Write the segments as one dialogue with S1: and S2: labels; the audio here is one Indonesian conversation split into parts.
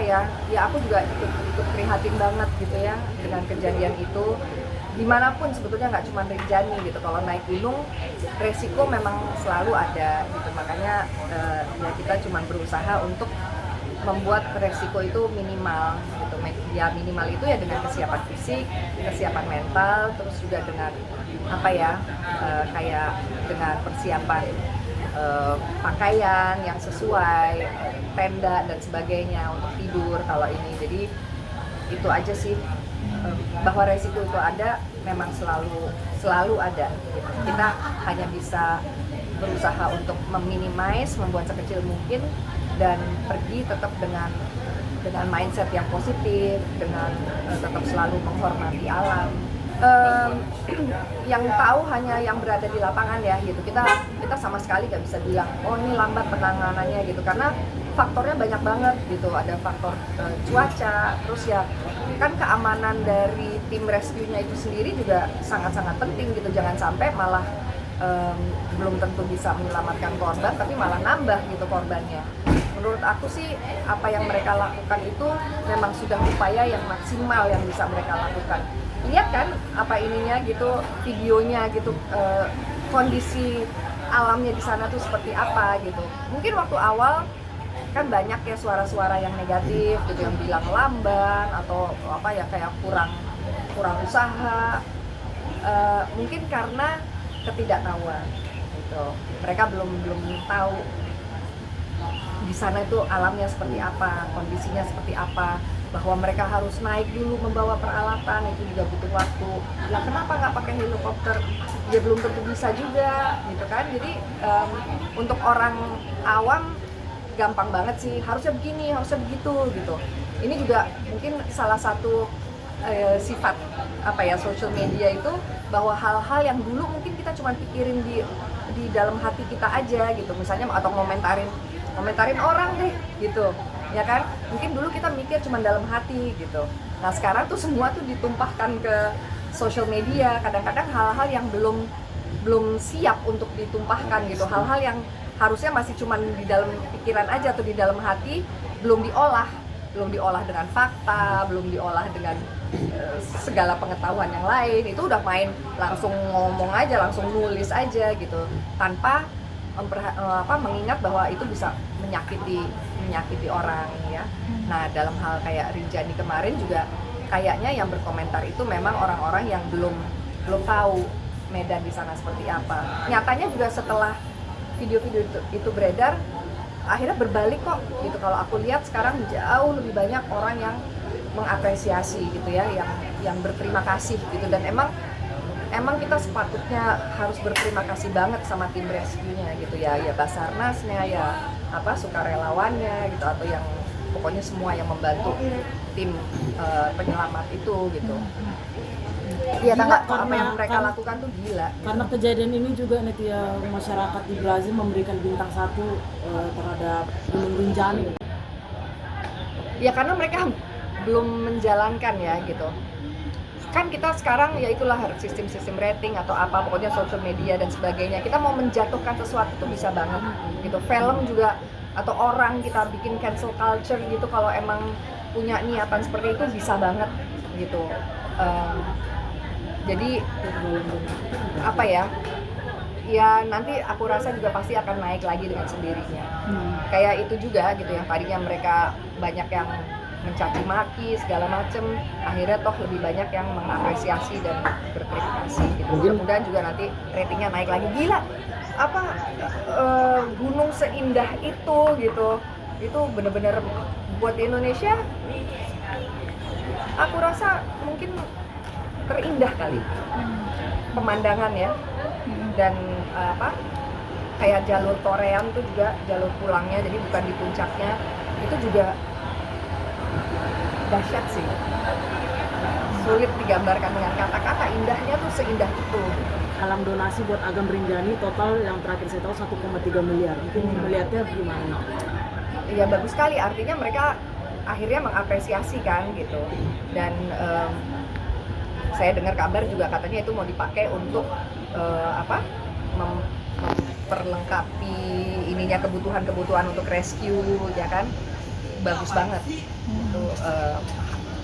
S1: ya aku juga ikut prihatin banget gitu ya dengan kejadian itu. Dimanapun sebetulnya nggak cuma Rinjani gitu, kalau naik gunung resiko memang selalu ada gitu, makanya ya kita cuma berusaha untuk membuat resiko itu minimal gitu. Ya minimal itu ya dengan kesiapan fisik, kesiapan mental, terus juga dengan apa ya, kayak dengan persiapan pakaian yang sesuai, tenda dan sebagainya untuk tidur kalau ini. Jadi itu aja sih, bahwa resiko itu ada, memang selalu ada gitu. Kita hanya bisa berusaha untuk meminimais, membuat sekecil mungkin, dan pergi tetap dengan mindset yang positif, dengan tetap selalu menghormati alam. Yang tahu hanya yang berada di lapangan ya gitu. Kita sama sekali nggak bisa bilang oh ini lambat penanganannya gitu, karena faktornya banyak banget gitu. Ada faktor cuaca, terus ya kan keamanan dari tim rescue-nya itu sendiri juga sangat-sangat penting gitu. Jangan sampai malah belum tentu bisa menyelamatkan korban, tapi malah nambah gitu korbannya. Menurut aku sih apa yang mereka lakukan itu memang sudah upaya yang maksimal yang bisa mereka lakukan. Lihat kan apa ininya gitu, videonya gitu, kondisi alamnya di sana tuh seperti apa gitu. Mungkin waktu awal kan banyak ya suara-suara yang negatif gitu, yang bilang lamban atau apa ya, kayak kurang usaha. Mungkin karena ketidaktahuan gitu. Mereka belum tahu di sana itu alamnya seperti apa, kondisinya seperti apa, bahwa mereka harus naik dulu membawa peralatan, itu juga butuh waktu. Lah kenapa nggak pakai helikopter? Ya belum tentu bisa juga gitu kan. Jadi untuk orang awam gampang banget sih, harusnya begini, harusnya begitu gitu. Ini juga mungkin salah satu sifat apa ya, social media itu, bahwa hal-hal yang dulu mungkin kita cuma pikirin di dalam hati kita aja gitu, misalnya atau ngomentarin orang deh gitu ya kan, mungkin dulu kita mikir cuma dalam hati gitu. Nah sekarang tuh semua tuh ditumpahkan ke social media, kadang-kadang hal-hal yang belum siap untuk ditumpahkan gitu, hal-hal yang harusnya masih cuma di dalam pikiran aja atau di dalam hati, belum diolah dengan fakta, belum diolah dengan segala pengetahuan yang lain. Itu udah main langsung ngomong aja, langsung nulis aja gitu, tanpa mengingat bahwa itu bisa menyakiti orang ya. Nah dalam hal kayak Rinjani kemarin juga kayaknya yang berkomentar itu memang orang-orang yang belum tahu medan di sana seperti apa. Nyatanya juga setelah video-video itu beredar, akhirnya berbalik kok gitu. Kalau aku lihat sekarang jauh lebih banyak orang yang mengapresiasi gitu ya, yang berterima kasih gitu. Dan emang kita sepatutnya harus berterima kasih banget sama tim rescue-nya gitu ya, Basarnasnya, ya sukarelawannya gitu, atau yang pokoknya semua yang membantu tim penyelamat itu gitu. Iya, apa yang mereka lakukan tuh gila gitu.
S2: Karena kejadian ini juga nih ya, masyarakat di Brazil memberikan bintang 1 terhadap Gunung Rinjani.
S1: Ya karena mereka belum menjalankan ya gitu. Kan kita sekarang ya itulah sistem rating atau apa, pokoknya social media dan sebagainya, kita mau menjatuhkan sesuatu tuh bisa banget gitu. Film juga atau orang kita bikin cancel culture gitu, kalau emang punya niatan seperti itu bisa banget gitu. Jadi apa ya nanti aku rasa juga pasti akan naik lagi dengan sendirinya. Kayak itu juga gitu, yang tadinya mereka banyak yang mencaci maki segala macem, akhirnya toh lebih banyak yang mengapresiasi dan berterima kasih gitu. Mudah-mudahan juga nanti ratingnya naik lagi. Gila, gunung seindah itu gitu, itu bener-bener buat di Indonesia aku rasa mungkin terindah kali pemandangan ya. Dan kayak jalur Torean tuh juga jalur pulangnya, jadi bukan di puncaknya, itu juga dahsyat sih, sulit digambarkan dengan kata-kata, indahnya tuh seindah itu.
S2: Alam donasi buat Agam Rinjani total yang terakhir saya tahu 1,3 miliar. Mungkin melihatnya gimana?
S1: Ya bagus sekali, artinya mereka akhirnya mengapresiasi kan gitu. Dan saya dengar kabar juga katanya itu mau dipakai untuk memperlengkapi ininya, kebutuhan untuk rescue ya kan. Bagus banget. Itu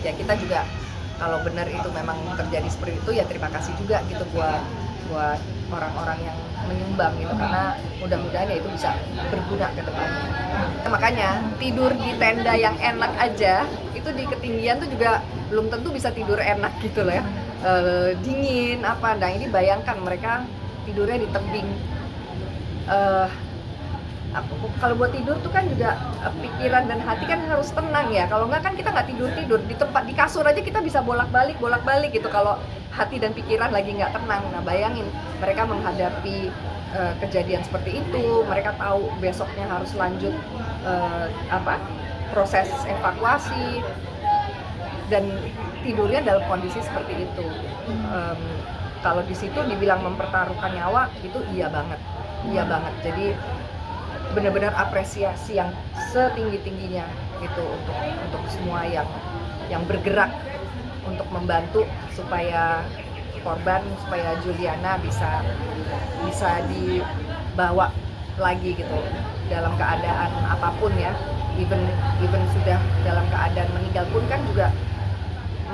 S1: ya kita juga kalau benar itu memang terjadi seperti itu ya terima kasih juga gitu buat orang-orang yang menyumbang gitu, karena mudah-mudahan ya itu bisa berguna ke depannya. Makanya tidur di tenda yang enak aja itu di ketinggian tuh juga belum tentu bisa tidur enak gitu loh ya. Dingin apa, nah ini bayangkan mereka tidurnya di tebing. Kalau buat tidur tuh kan juga pikiran dan hati kan harus tenang ya. Kalau nggak kan kita nggak tidur di tempat, di kasur aja kita bisa bolak-balik gitu kalau hati dan pikiran lagi nggak tenang. Nah bayangin mereka menghadapi kejadian seperti itu, mereka tahu besoknya harus lanjut proses evakuasi dan tidurnya dalam kondisi seperti itu. Kalau di situ dibilang mempertaruhkan nyawa itu iya banget. Jadi benar-benar apresiasi yang setinggi-tingginya gitu untuk semua yang bergerak untuk membantu supaya Juliana bisa dibawa lagi gitu dalam keadaan apapun ya, even sudah dalam keadaan meninggal pun kan juga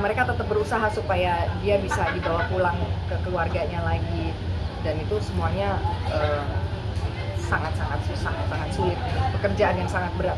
S1: mereka tetap berusaha supaya dia bisa dibawa pulang ke keluarganya lagi, dan itu semuanya sangat susah, sangat sulit, pekerjaan yang sangat berat.